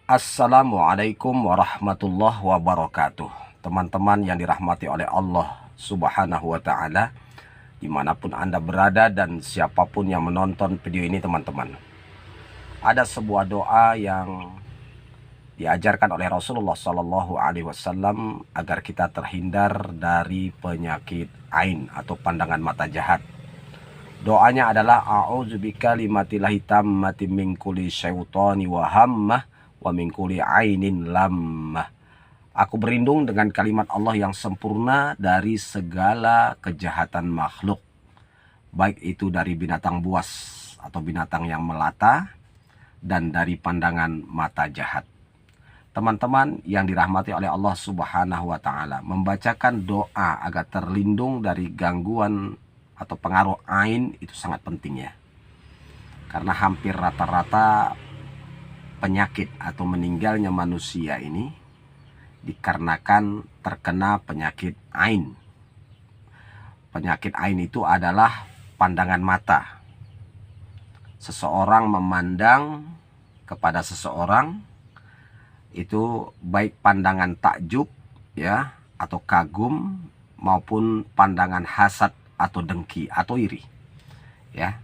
Assalamualaikum warahmatullahi wabarakatuh. Teman-teman yang dirahmati oleh Allah Subhanahu wa ta'ala, dimanapun Anda berada dan siapapun yang menonton video ini teman-teman, ada sebuah doa yang diajarkan oleh Rasulullah Sallallahu Alaihi Wasallam agar kita terhindar dari penyakit ain atau pandangan mata jahat. Doanya adalah a'udzubika limatillahi tammati min kulli syaitani wa hammah wa min kulli ainin lammah. Aku berlindung dengan kalimat Allah yang sempurna dari segala kejahatan makhluk, baik itu dari binatang buas atau binatang yang melata dan dari pandangan mata jahat. Teman-teman yang dirahmati oleh Allah Subhanahu wa ta'ala, membacakan doa agar terlindung dari gangguan atau pengaruh ain itu sangat penting ya. Karena hampir rata-rata penyakit atau meninggalnya manusia ini dikarenakan terkena penyakit ain. Penyakit ain itu adalah pandangan mata. Seseorang memandang kepada seseorang itu baik pandangan takjub ya atau kagum maupun pandangan hasad atau dengki atau iri ya.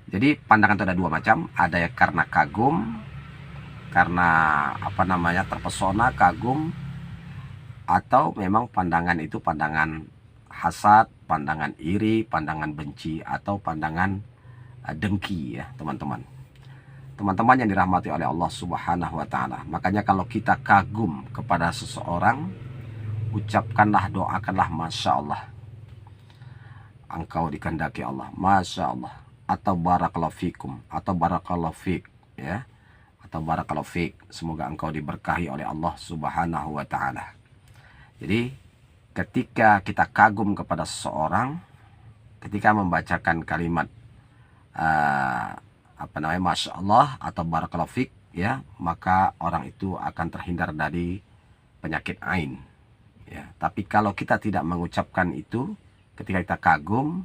Jadi pandangan itu ada dua macam, ada yang karena kagum, karena terpesona, kagum, atau memang pandangan itu pandangan hasad, pandangan iri, pandangan benci, atau pandangan dengki ya teman-teman. Teman-teman yang dirahmati oleh Allah Subhanahu wa ta'ala, makanya kalau kita kagum kepada seseorang, ucapkanlah, doakanlah Masya Allah, engkau dikehendaki Allah, Masya Allah, atau barakallahu fikum, atau barakallahu fik ya, atau barakallahu fik, semoga engkau diberkahi oleh Allah Subhanahu wa ta'ala. Jadi ketika kita kagum kepada seseorang, ketika membacakan kalimat Masya Allah atau barakallahu fik ya, maka orang itu akan terhindar dari penyakit ain ya. Tapi kalau kita tidak mengucapkan itu ketika kita kagum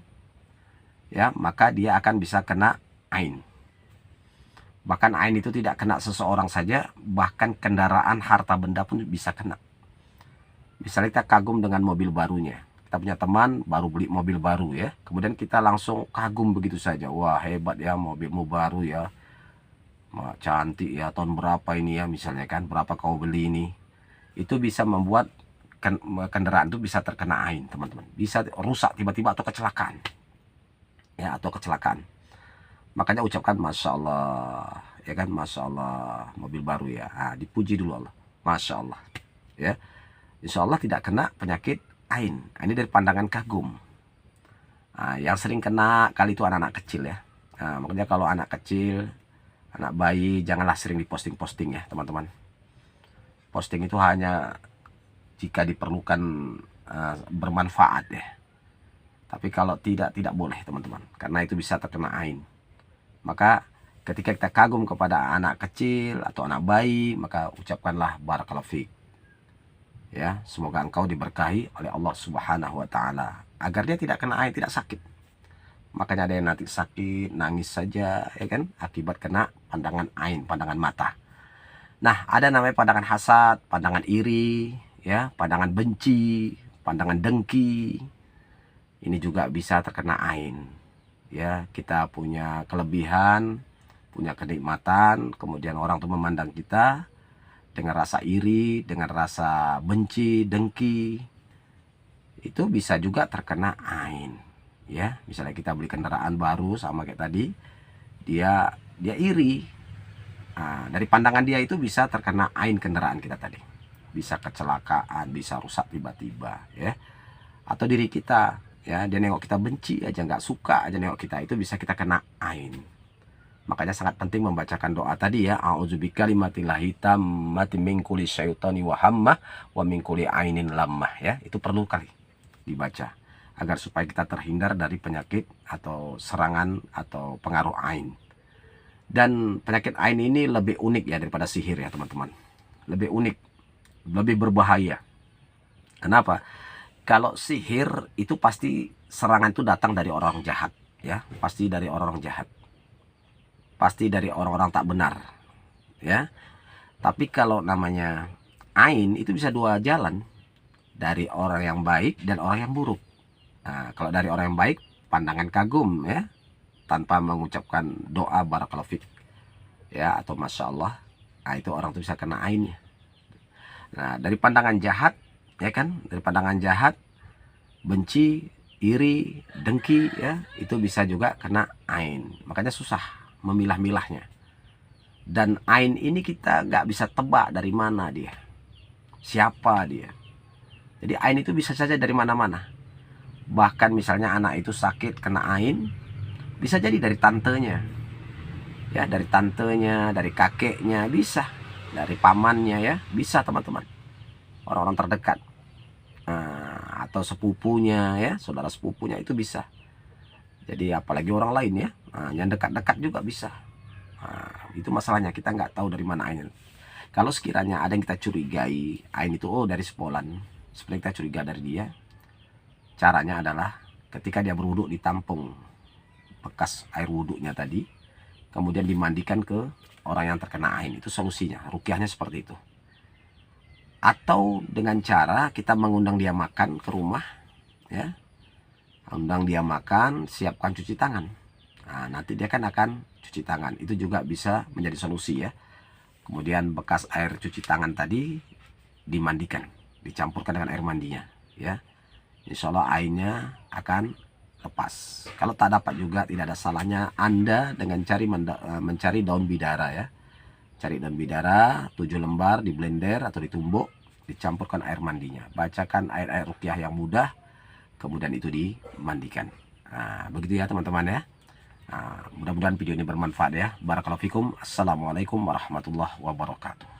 ya, maka dia akan bisa kena ain. Bahkan ain itu tidak kena seseorang saja, bahkan kendaraan, harta benda pun bisa kena. Misalnya kita kagum dengan mobil barunya, kita punya teman baru beli mobil baru ya, kemudian kita langsung kagum begitu saja, wah hebat ya mobilmu baru ya, cantik ya, tahun berapa ini ya misalnya kan, berapa kau beli ini. Itu bisa membuat kendaraan itu bisa terkena ain teman-teman, bisa rusak tiba-tiba atau kecelakaan ya, atau kecelakaan. Makanya ucapkan Masya Allah ya kan, Masya Allah mobil baru ya, dipuji dulu Allah, Masya Allah ya, Insya Allah tidak kena penyakit ain. Ini dari pandangan kagum. Yang sering kena kali itu anak-anak kecil ya. Makanya kalau anak kecil, anak bayi, janganlah sering diposting-posting ya teman-teman. Posting itu hanya jika diperlukan, bermanfaat ya. Tapi kalau tidak boleh teman-teman, karena itu bisa terkena ain. Maka ketika kita kagum kepada anak kecil atau anak bayi, maka ucapkanlah barakallahu fik ya, semoga engkau diberkahi oleh Allah Subhanahu wa ta'ala, agar dia tidak kena ain, tidak sakit. Makanya ada yang nanti sakit, nangis saja ya kan, akibat kena pandangan ain, pandangan mata. Nah, ada namanya pandangan hasad, pandangan iri ya, pandangan benci, pandangan dengki. Ini juga bisa terkena ain ya. Kita punya kelebihan, punya kenikmatan, kemudian orang tuh memandang kita dengan rasa iri, dengan rasa benci, dengki, itu bisa juga terkena ain ya. Misalnya kita beli kendaraan baru sama kayak tadi, dia iri, dari pandangan dia itu bisa terkena ain kendaraan kita tadi, bisa kecelakaan, bisa rusak tiba-tiba ya. Atau diri kita ya, dia nengok kita benci aja, nggak suka aja nengok kita, itu bisa kita kena ain. Makanya sangat penting membacakan doa tadi ya, a'udzubika limatillahi tammati min kulli syaitani wa hammah wa min kulli ainin lammah ya. Itu perlu kali dibaca agar supaya kita terhindar dari penyakit atau serangan atau pengaruh ain. Dan penyakit ain ini lebih unik ya daripada sihir ya teman-teman. Lebih unik, lebih berbahaya. Kenapa? Kalau sihir itu pasti serangan itu datang dari orang jahat ya, pasti dari orang jahat, pasti dari orang-orang tak benar ya. Tapi kalau namanya ain itu bisa dua jalan, dari orang yang baik dan orang yang buruk. Nah, kalau dari orang yang baik, pandangan kagum ya, tanpa mengucapkan doa barakallahu fik ya, atau masya Allah, nah itu orang itu bisa kena ainnya. Nah, dari pandangan jahat ya kan, dari pandangan jahat, benci, iri, dengki ya, itu bisa juga kena ain. Makanya susah memilah-milahnya. Dan ain ini kita nggak bisa tebak dari mana dia, siapa dia. Jadi ain itu bisa saja dari mana-mana. Bahkan misalnya anak itu sakit kena ain, bisa jadi dari tantenya. Ya, dari tantenya, dari kakeknya, bisa. Dari pamannya ya, bisa teman-teman. Orang-orang terdekat. Nah, atau sepupunya ya, saudara sepupunya itu bisa. Jadi apalagi orang lain ya, nah, yang dekat-dekat juga bisa. Nah, itu masalahnya, kita nggak tahu dari mana ain. Kalau sekiranya ada yang kita curigai, ain itu oh dari sepolan, seperti kita curiga dari dia, caranya adalah ketika dia berwudhu ditampung bekas air wudhunya tadi, kemudian dimandikan ke orang yang terkena ain. Itu solusinya, rukyahnya seperti itu. Atau dengan cara kita mengundang dia makan ke rumah ya, undang dia makan, siapkan cuci tangan. Nah, nanti dia kan akan cuci tangan, itu juga bisa menjadi solusi ya. Kemudian bekas air cuci tangan tadi dimandikan, dicampurkan dengan air mandinya ya, insya Allah ainnya akan lepas. Kalau tak dapat juga tidak ada salahnya Anda dengan mencari daun bidara ya. Cari daun bidara 7 lembar, di blender atau ditumbuk, dicampurkan air mandinya, bacakan ayat-ayat ruqyah yang mudah, kemudian itu dimandikan. Nah, begitu ya teman-teman ya. Nah, mudah-mudahan video ini bermanfaat ya. Barakallahu fikum. Assalamualaikum warahmatullahi wabarakatuh.